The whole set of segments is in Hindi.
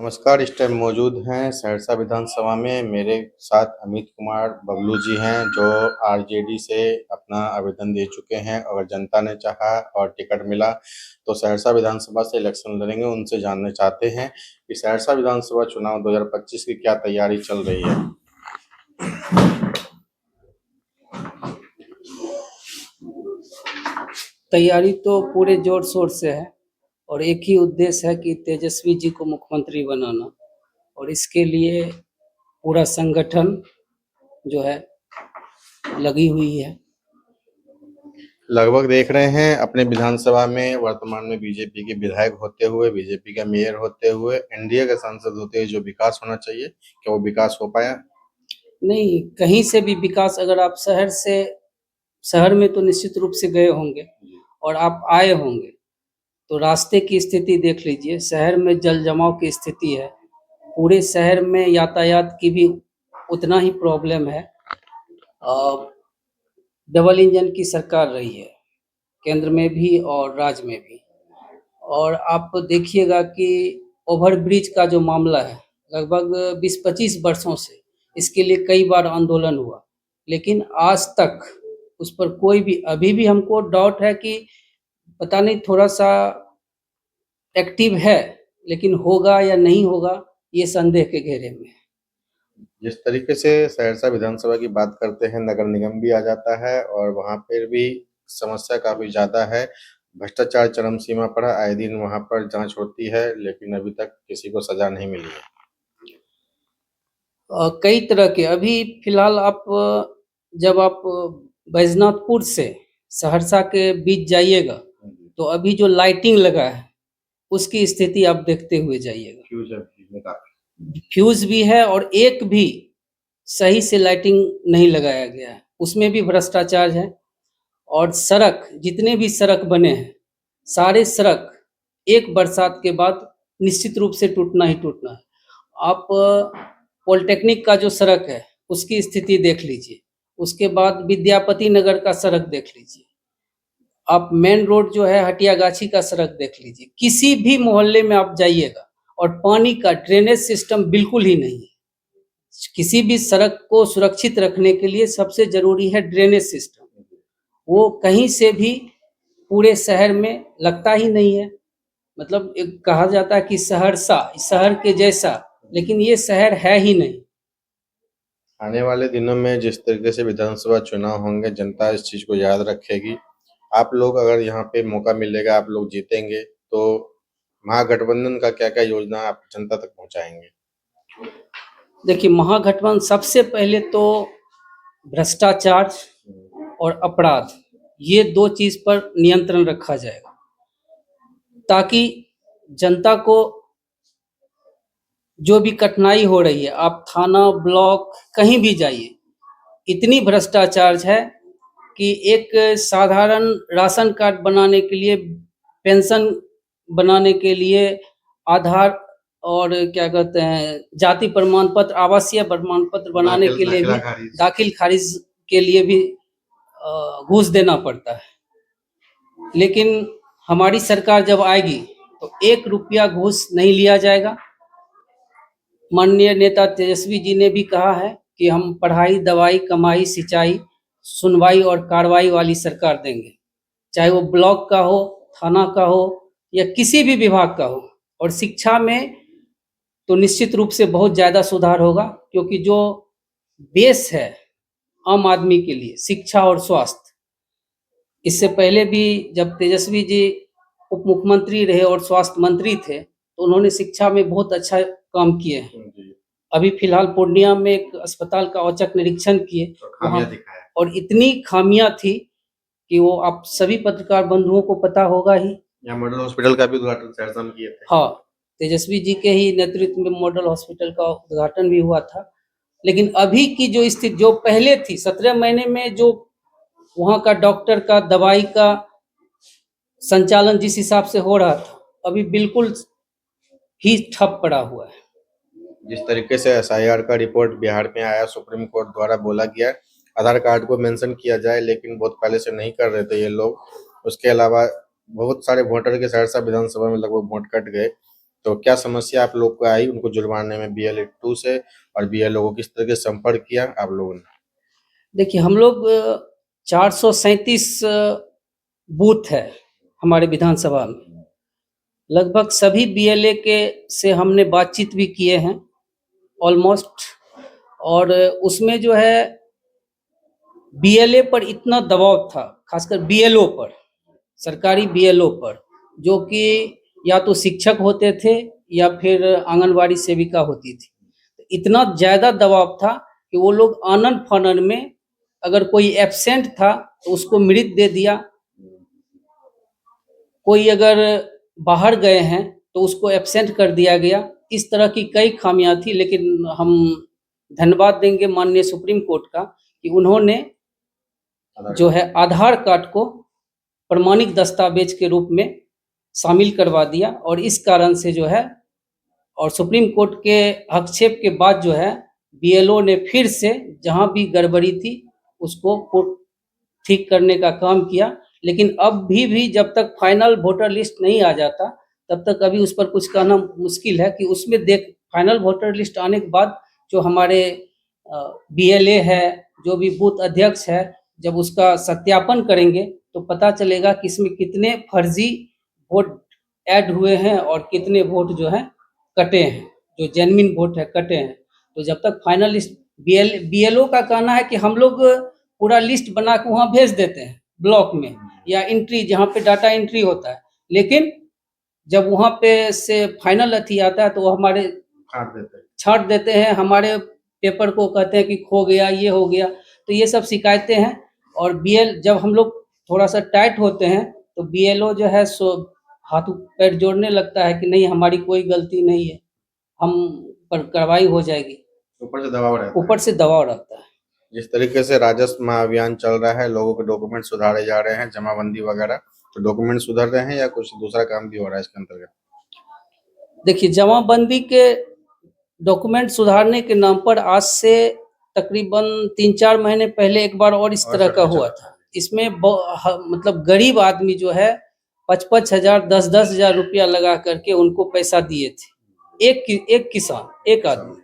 नमस्कार, इस टाइम मौजूद हैं सहरसा विधानसभा में मेरे साथ अमित कुमार बबलू जी हैं, जो आरजेडी से अपना आवेदन दे चुके हैं। अगर जनता ने चाहा और टिकट मिला तो सहरसा विधानसभा से इलेक्शन लड़ेंगे। उनसे जानना चाहते हैं कि सहरसा विधानसभा चुनाव 2025 की क्या तैयारी चल रही है। तैयारी तो पूरे जोर शोर से है और एक ही उद्देश्य है कि तेजस्वी जी को मुख्यमंत्री बनाना, और इसके लिए पूरा संगठन जो है लगी हुई है। लगभग देख रहे हैं अपने विधानसभा में वर्तमान में बीजेपी के विधायक होते हुए, बीजेपी का मेयर होते हुए, एनडीए के सांसद होते हुए जो विकास होना चाहिए, क्या वो विकास हो पाया? नहीं, कहीं से भी विकास, अगर आप शहर में तो निश्चित रूप से गए होंगे और आप आए होंगे, तो रास्ते की स्थिति देख लीजिए। शहर में जल जमाव की स्थिति है, पूरे शहर में यातायात की भी उतना ही प्रॉब्लम है। डबल इंजन की सरकार रही है, केंद्र में भी और राज्य में भी। और आप देखिएगा कि ओवर ब्रिज का जो मामला है, लगभग 20-25 वर्षों से इसके लिए कई बार आंदोलन हुआ, लेकिन आज तक उस पर कोई भी, अभी भी हमको डाउट है कि पता नहीं थोड़ा सा एक्टिव है, लेकिन होगा या नहीं होगा ये संदेह के घेरे में है। जिस तरीके से सहरसा विधानसभा की बात करते हैं, नगर निगम भी आ जाता है और वहां पर भी समस्या काफी ज्यादा है। भ्रष्टाचार चरम सीमा पर है, आए दिन वहां पर जांच होती है, लेकिन अभी तक किसी को सजा नहीं मिली है। कई तरह के, अभी फिलहाल आप जब आप बैजनाथपुर से सहरसा के बीच जाइएगा, तो अभी जो लाइटिंग लगा है उसकी स्थिति आप देखते हुए जाइएगा। फ्यूज भी है और एक भी सही से लाइटिंग नहीं लगाया गया है, उसमें भी भ्रष्टाचार है। और सड़क, जितने भी सड़क बने हैं, सारे सड़क एक बरसात के बाद निश्चित रूप से टूटना ही टूटना है। आप पॉलिटेक्निक का जो सड़क है उसकी स्थिति देख लीजिए, उसके बाद विद्यापति नगर का सड़क देख लीजिए, आप मेन रोड जो है हटियागाछी का सड़क देख लीजिए। किसी भी मोहल्ले में आप जाइएगा और पानी का ड्रेनेज सिस्टम बिल्कुल ही नहीं है। किसी भी सड़क को सुरक्षित रखने के लिए सबसे जरूरी है ड्रेनेज सिस्टम, वो कहीं से भी पूरे शहर में लगता ही नहीं है। मतलब एक कहा जाता है कि सहरसा शहर के जैसा, लेकिन ये शहर है ही नहीं। आने वाले दिनों में जिस तरीके से विधानसभा चुनाव होंगे, जनता इस चीज को याद रखेगी। आप लोग अगर यहाँ पे मौका मिलेगा, आप लोग जीतेंगे, तो महागठबंधन का क्या क्या योजना आप जनता तक पहुंचाएंगे? देखिए, महागठबंधन सबसे पहले तो भ्रष्टाचार और अपराध, ये दो चीज पर नियंत्रण रखा जाएगा, ताकि जनता को जो भी कठिनाई हो रही है, आप थाना ब्लॉक कहीं भी जाइए, इतनी भ्रष्टाचार है कि एक साधारण राशन कार्ड बनाने के लिए, पेंशन बनाने के लिए, आधार और क्या कहते हैं जाति प्रमाण पत्र, आवासीय प्रमाण पत्र बनाने के लिए भी, दाखिल खारिज के लिए भी घूस देना पड़ता है। लेकिन हमारी सरकार जब आएगी तो 1 रुपया घूस नहीं लिया जाएगा। माननीय नेता तेजस्वी जी ने भी कहा है कि हम पढ़ाई, दवाई, कमाई, सिंचाई, सुनवाई और कार्रवाई वाली सरकार देंगे, चाहे वो ब्लॉक का हो, थाना का हो या किसी भी विभाग का हो। और शिक्षा में तो निश्चित रूप से बहुत ज़्यादा सुधार होगा, क्योंकि जो बेस है आम आदमी के लिए, शिक्षा और स्वास्थ्य, इससे पहले भी जब तेजस्वी जी उप मुख्यमंत्री रहे और स्वास्थ्य मंत्री थे, तो उन्होंने शिक्षा में बहुत अच्छा काम किए हैं। अभी फिलहाल पूर्णिया में एक अस्पताल का औचक निरीक्षण किए, वहाँ और इतनी खामियां थी कि वो आप सभी पत्रकार बंधुओं को पता होगा ही। यहाँ मॉडल हॉस्पिटल का भी उद्घाटन सहरसा में किए थे। हाँ, तेजस्वी जी के ही नेतृत्व में मॉडल हॉस्पिटल का उद्घाटन भी हुआ था। लेकिन अभी की जो स्थिति, जो पहले थी 17 महीने में, जो वहाँ का डॉक्टर का, दवाई का संचालन जिस हिसाब से हो रहा था, अभी बिल्कुल ही ठप पड़ा हुआ है। जिस तरीके से एसआईआर का रिपोर्ट बिहार में आया, सुप्रीम कोर्ट द्वारा बोला गया आधार कार्ड को मेंशन किया जाए, लेकिन बहुत पहले से नहीं कर रहे थे ये लोग। उसके अलावा बहुत सारे वोटर के सहरसा विधानसभा में लगभग वोट कट गए। तो क्या समस्या आप लोग को आई उनको जुर्माने में BLA 2 से, और BLO को किस तरह के संपर्क किया आप लोगों ने? देखिए हम लोग 437 बूथ है हमारे विधानसभा में, लगभग सभी बीएलए के से हमने बातचीत भी किए हैं ऑलमोस्ट, और उसमें जो है बीएलए पर इतना दबाव था, खासकर बीएलओ पर, सरकारी बीएलओ पर, जो कि या तो शिक्षक होते थे या फिर आंगनवाड़ी सेविका होती थी। इतना ज़्यादा दबाव था कि वो लोग आनन फानन में अगर कोई एब्सेंट था तो उसको मृत दे दिया, कोई अगर बाहर गए हैं तो उसको एब्सेंट कर दिया गया। इस तरह की कई खामियां थी, लेकिन हम धन्यवाद देंगे माननीय सुप्रीम कोर्ट का कि उन्होंने जो है आधार कार्ड को प्रमाणिक दस्तावेज के रूप में शामिल करवा दिया, और इस कारण से जो है, और सुप्रीम कोर्ट के हस्तक्षेप के बाद जो है बीएलओ ने फिर से जहां भी गड़बड़ी थी उसको ठीक करने का काम किया। लेकिन अब भी जब तक फाइनल वोटर लिस्ट नहीं आ जाता तब तक अभी उस पर कुछ कहना मुश्किल है कि उसमें फाइनल वोटर लिस्ट आने के बाद जो हमारे बीएलए है, जो भी बूथ अध्यक्ष है, जब उसका सत्यापन करेंगे तो पता चलेगा कि इसमें कितने फर्जी वोट ऐड हुए हैं और कितने वोट जो है कटे हैं, जो जेन्युइन वोट है कटे हैं। तो जब तक फाइनल लिस्ट, बीएलओ का कहना है कि हम लोग पूरा लिस्ट बना के वहाँ भेज देते हैं ब्लॉक में या एंट्री, जहाँ पे डाटा एंट्री होता है, लेकिन जब वहाँ पे से फाइनल अथी आता है तो वो हमारे छांट देते हैं, हमारे पेपर को कहते हैं कि खो गया, ये हो गया। तो ये सब शिकायतें हैं, और जब हम लोग थोड़ा सा टाइट होते हैं तो बीएलओ जो है सो हाथ पैर जोड़ने लगता है कि नहीं हमारी कोई गलती नहीं है, हम पर कार्रवाई हो जाएगी। ऊपर से दबाव रहता है। जिस तरीके से राजस्व महाअभियान चल रहा है, लोगों के डॉक्यूमेंट सुधारे जा रहे हैं, जमाबंदी वगैरह, तो डॉक्यूमेंट सुधर रहे हैं या कुछ दूसरा काम भी हो रहा है इसके अंतर्गत? देखिए जमाबंदी के डॉक्यूमेंट सुधारने के नाम पर आज से तकरीबन 3-4 महीने पहले एक बार और इस तरह का हुआ था। इसमें मतलब गरीब आदमी जो है 5-5 हजार 10-10 हजार रुपया लगा करके उनको पैसा दिए थे, एक किसान, एक आदमी,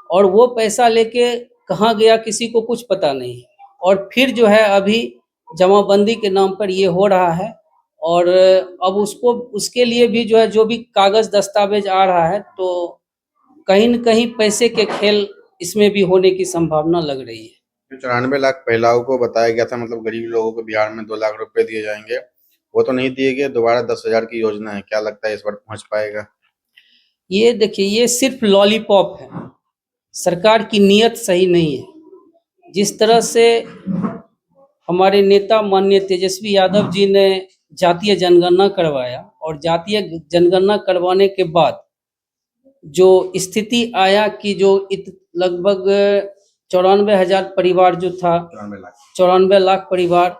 और वो पैसा लेके कहाँ गया किसी को कुछ पता नहीं। और फिर जो है अभी जमाबंदी के नाम पर ये हो रहा है, और अब उसको उसके लिए भी जो है जो भी कागज दस्तावेज आ रहा है तो कहीं न कहीं पैसे के खेल इसमें भी होने की संभावना लग रही है। 94 लाख महिलाओं को बताया गया था, मतलब गरीब लोगों को बिहार में 2 लाख रुपए दिए जाएंगे, वो तो नहीं दिए गए। दोबारा 10,000 की योजना है, क्या लगता है इस बार पहुंच पाएगा? ये देखिए, ये सिर्फ लॉलीपॉप है, सरकार की नीयत सही नहीं है। जिस तरह से हमारे नेता माननीय तेजस्वी यादव जी ने जातीय जनगणना करवाया, और जातीय जनगणना करवाने के बाद जो स्थिति आया कि जो लगभग 94,000 परिवार जो था, 94 लाख परिवार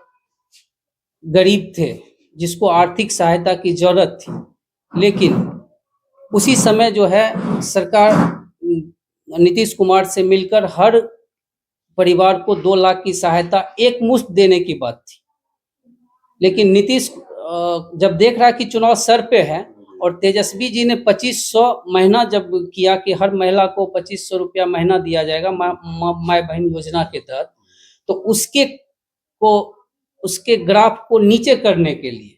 गरीब थे जिसको आर्थिक सहायता की जरूरत थी, लेकिन उसी समय जो है सरकार नीतीश कुमार से मिलकर हर परिवार को 2 लाख की सहायता एक मुश्त देने की बात थी। लेकिन नीतीश जब देख रहा कि चुनाव सर पे है, और तेजस्वी जी ने 2500 महीना जब किया कि हर महिला को 2500 रुपया महीना दिया जाएगा माँ बहन योजना के तहत, तो उसके ग्राफ को नीचे करने के लिए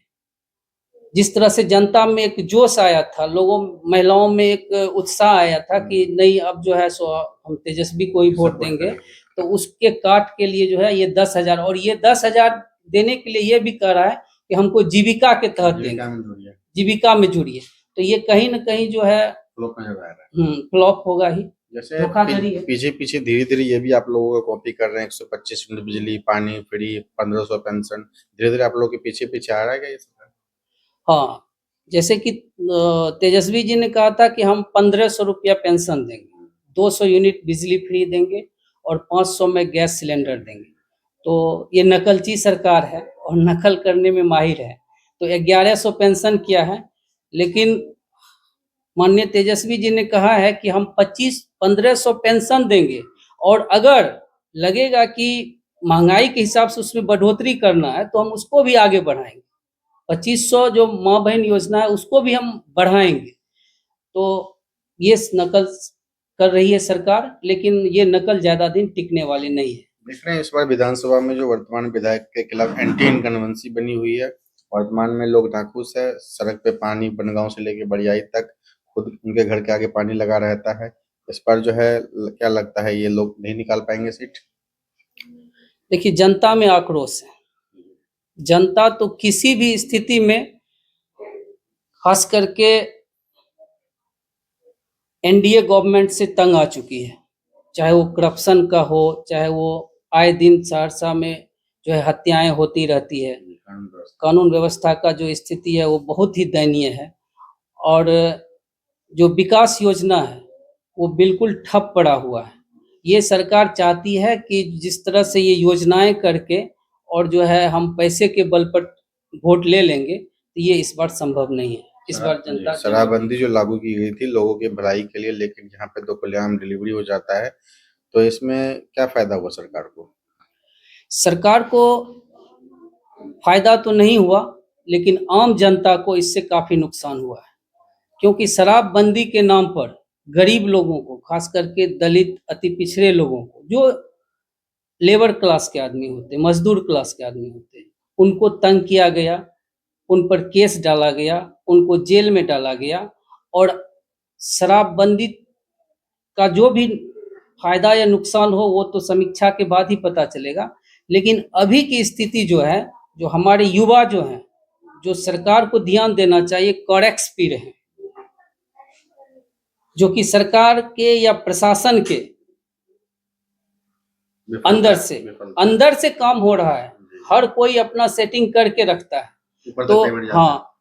जिस तरह से जनता में एक जोश आया था, महिलाओं में एक उत्साह आया था कि नहीं अब जो है सो हम तेजस्वी को ही वोट देंगे, तो उसके काट के लिए जो है ये 10,000, और ये 10,000 देने के लिए ये भी कह रहा है कि हमको जीविका के तहत देंगे, जीविका में जुड़िए। तो ये कहीं न कहीं जो है फ्लॉप होगा ही। जैसे पीछे धीरे-धीरे ये भी आप लोगों को कॉपी कर रहे हैं, 125 यूनिट बिजली, पानी फ्री, 1500 पेंशन, धीरे-धीरे आप लोगों के पीछे आ रहा है क्या ये सब? हाँ, जैसे कि तेजस्वी जी ने कहा था कि हम 1500 रुपया पेंशन देंगे, 200 यूनिट बिजली फ्री देंगे और 500 में गैस सिलेंडर देंगे। तो ये नकलची सरकार है और नकल करने में माहिर है। तो 1100 पेंशन किया है, लेकिन माननीय तेजस्वी जी ने कहा है कि हम 1500 पेंशन देंगे, और अगर लगेगा कि महंगाई के हिसाब से उसमें बढ़ोतरी करना है तो हम उसको भी आगे बढ़ाएंगे। 2500 जो माँ बहन योजना है उसको भी हम बढ़ाएंगे। तो ये नकल कर रही है सरकार, लेकिन ये नकल ज़्यादा दिन टिकने वाली नहीं है। देख रहे हैं इस बार विधानसभा में जो वर्तमान विधायक के खिलाफ एंटी इनकम्बेंसी बनी हुई है। वर्तमान में लोग नाखुश है, सड़क पे पानी बनगांव से लेके बड़ियाई तक खुद उनके घर के आगे पानी लगा रहता है। इस पर जो है क्या लगता है ये लोग नहीं निकाल पाएंगे सीट? देखिए, जनता में आक्रोश है। जनता तो किसी भी स्थिति में, खास करके एनडीए गवर्नमेंट से तंग आ चुकी है। चाहे वो करप्शन का हो, चाहे वो आए दिन सहरसा में जो है हत्याएं होती रहती है। कानून व्यवस्था का जो स्थिति है वो बहुत ही दयनीय है, और जो विकास योजना है वो बिल्कुल ठप पड़ा हुआ है। ये सरकार चाहती है कि जिस तरह से ये योजनाएं करके और जो है हम पैसे के बल पर वोट ले लेंगे, तो ये इस बार संभव नहीं है। इस बार जनता शराबबंदी जो लागू की गई थी लोगों के भलाई के लिए, लेकिन यहाँ पे तो खुलेआम डिलीवरी हो जाता है, तो इसमें क्या फायदा हुआ सरकार को? सरकार को फायदा तो नहीं हुआ, लेकिन आम जनता को इससे काफी नुकसान हुआ है। क्योंकि शराबबंदी के नाम पर गरीब लोगों को, खास करके दलित, अति पिछड़े लोगों को, जो लेबर क्लास के आदमी होते, मजदूर क्लास के आदमी होते, उनको तंग किया गया, उन पर केस डाला गया, उनको जेल में डाला गया। और शराबबंदी का जो भी फायदा या नुकसान हो वो तो समीक्षा के बाद ही पता चलेगा। लेकिन अभी की स्थिति जो है, जो हमारे युवा जो हैं, जो सरकार को ध्यान देना चाहिए, कॉरेक्स पी रहे हैं, जो कि सरकार के या प्रशासन के अंदर से काम हो रहा है। हर कोई अपना सेटिंग करके रखता है। तो हाँ,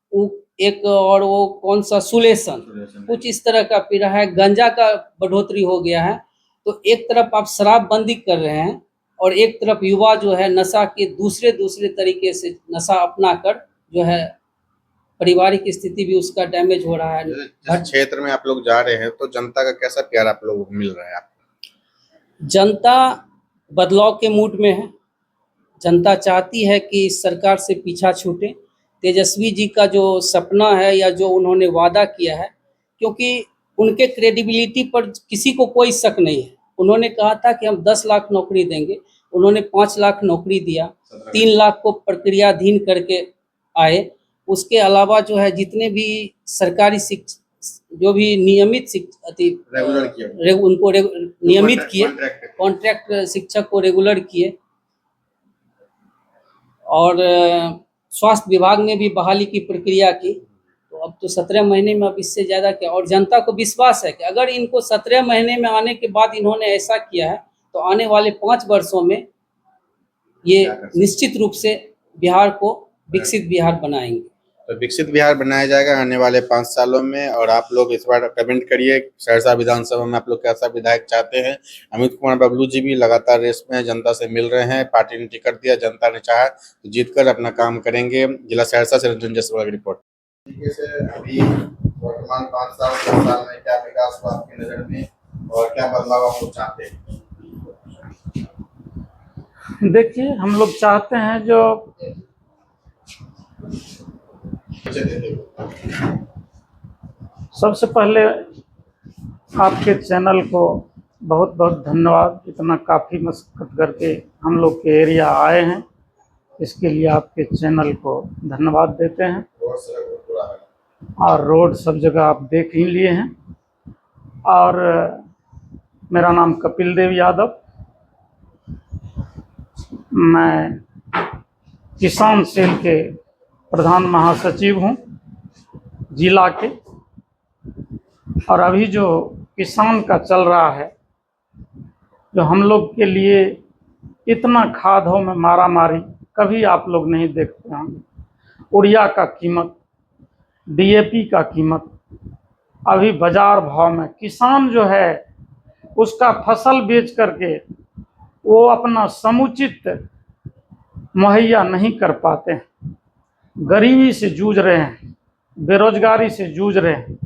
एक और वो कौन सा सुलेशन कुछ इस तरह का पी रहा है, गांजा का बढ़ोतरी हो गया है। तो एक तरफ आप शराबबंदी कर रहे हैं और एक तरफ युवा जो है नशा के दूसरे तरीके से नशा अपना कर जो है पारिवारिक स्थिति भी उसका डैमेज हो रहा है। जिस क्षेत्र में आप लोग जा रहे हैं तो जनता का कैसा प्यार आप लोगों को मिल रहा है? आपको जनता बदलाव के मूड में है। जनता चाहती है कि इस सरकार से पीछा छूटे। तेजस्वी जी का जो सपना है या जो उन्होंने वादा किया है, क्योंकि उनके क्रेडिबिलिटी पर किसी को कोई शक नहीं है। उन्होंने कहा था कि हम 10 लाख नौकरी देंगे, उन्होंने 5 लाख नौकरी दिया, 3 लाख को प्रक्रियाधीन करके आए। उसके अलावा जो है जितने भी सरकारी जो भी नियमित उनको नियमित किए, कॉन्ट्रैक्ट शिक्षक को रेगुलर किए, और स्वास्थ्य विभाग में भी बहाली की प्रक्रिया की। तो अब तो 17 महीने में अब इससे ज़्यादा क्या। और जनता को विश्वास है कि अगर इनको 17 महीने में आने के बाद इन्होंने ऐसा किया है तो आने वाले 5 वर्षों में ये निश्चित रूप से बिहार को विकसित बिहार बनाएंगे। तो विकसित बिहार बनाया जाएगा आने वाले 5 सालों में। और आप लोग इस बार कमेंट करिए, सहरसा विधानसभा में आप लोग कैसा विधायक चाहते हैं। अमित कुमार बबलू जी भी लगातार रेस में जनता से मिल रहे हैं। पार्टी ने टिकट दिया, जनता ने चाहा तो जीतकर अपना काम करेंगे। जिला सहरसा से रंजन जायसवाल की रिपोर्ट। अभी वर्तमान 5 साल 10 साल में क्या विकास हुआ आपकी नजर में और क्या बदलाव आप लोग चाहते हैं? देखिए, हम लोग चाहते हैं जो सबसे पहले आपके चैनल को बहुत बहुत धन्यवाद। इतना काफ़ी मशक्कत करके हम लोग के एरिया आए हैं, इसके लिए आपके चैनल को धन्यवाद देते हैं। और रोड सब जगह आप देख ही लिए हैं। और मेरा नाम कपिल देव यादव, मैं किसान सेल के प्रधान महासचिव हूँ जिला के। और अभी जो किसान का चल रहा है, जो हम लोग के लिए इतना खादों में मारा मारी कभी आप लोग नहीं देखते होंगे। उड़िया का कीमत, डीएपी का कीमत अभी बाजार भाव में किसान जो है उसका फसल बेच करके वो अपना समुचित मुहैया नहीं कर पाते हैं। गरीबी से जूझ रहे हैं, बेरोजगारी से जूझ रहे हैं।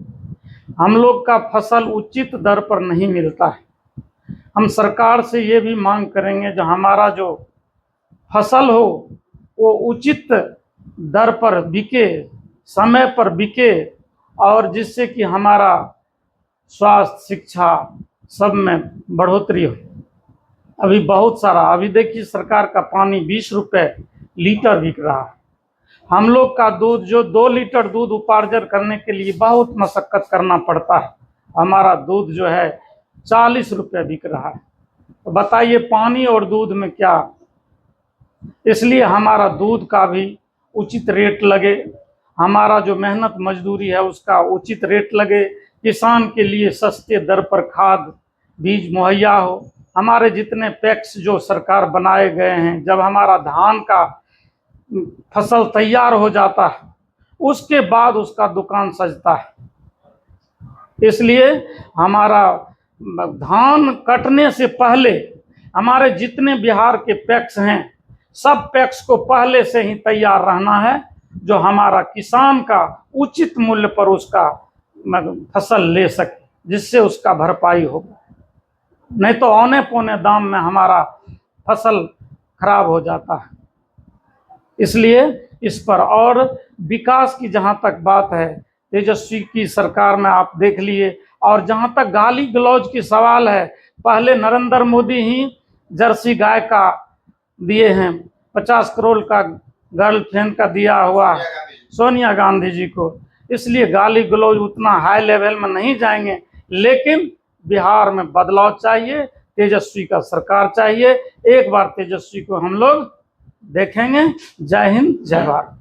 हम लोग का फसल उचित दर पर नहीं मिलता है। हम सरकार से ये भी मांग करेंगे जो हमारा जो फसल हो वो उचित दर पर बिके, समय पर बिके, और जिससे कि हमारा स्वास्थ्य, शिक्षा सब में बढ़ोतरी हो। अभी बहुत सारा, अभी देखिए सरकार का पानी 20 रुपए लीटर बिक रहा है। हम लोग का दूध, जो 2 लीटर दूध उपार्जन करने के लिए बहुत मशक्कत करना पड़ता है, हमारा दूध जो है 40 रुपये बिक रहा है। तो बताइए पानी और दूध में क्या। इसलिए हमारा दूध का भी उचित रेट लगे, हमारा जो मेहनत मजदूरी है उसका उचित रेट लगे, किसान के लिए सस्ते दर पर खाद बीज मुहैया हो। हमारे जितने पैक्स जो सरकार बनाए गए हैं, जब हमारा धान का फसल तैयार हो जाता है उसके बाद उसका दुकान सजता है। इसलिए हमारा धान कटने से पहले हमारे जितने बिहार के पैक्स हैं, सब पैक्स को पहले से ही तैयार रहना है, जो हमारा किसान का उचित मूल्य पर उसका फसल ले सके, जिससे उसका भरपाई होगा। नहीं तो औने पौने दाम में हमारा फसल खराब हो जाता है। इसलिए इस पर, और विकास की जहाँ तक बात है, तेजस्वी की सरकार में आप देख लिए। और जहाँ तक गाली गलौज की सवाल है, पहले नरेंद्र मोदी ही जर्सी गाय का दिए हैं, 50 करोड़ का गर्लफ्रेंड का दिया हुआ सोनिया गांधी जी को। इसलिए गाली गलौज उतना हाई लेवल में नहीं जाएंगे, लेकिन बिहार में बदलाव चाहिए, तेजस्वी का सरकार चाहिए। एक बार तेजस्वी को हम लोग देखेंगे। जय हिंद, जय भारत।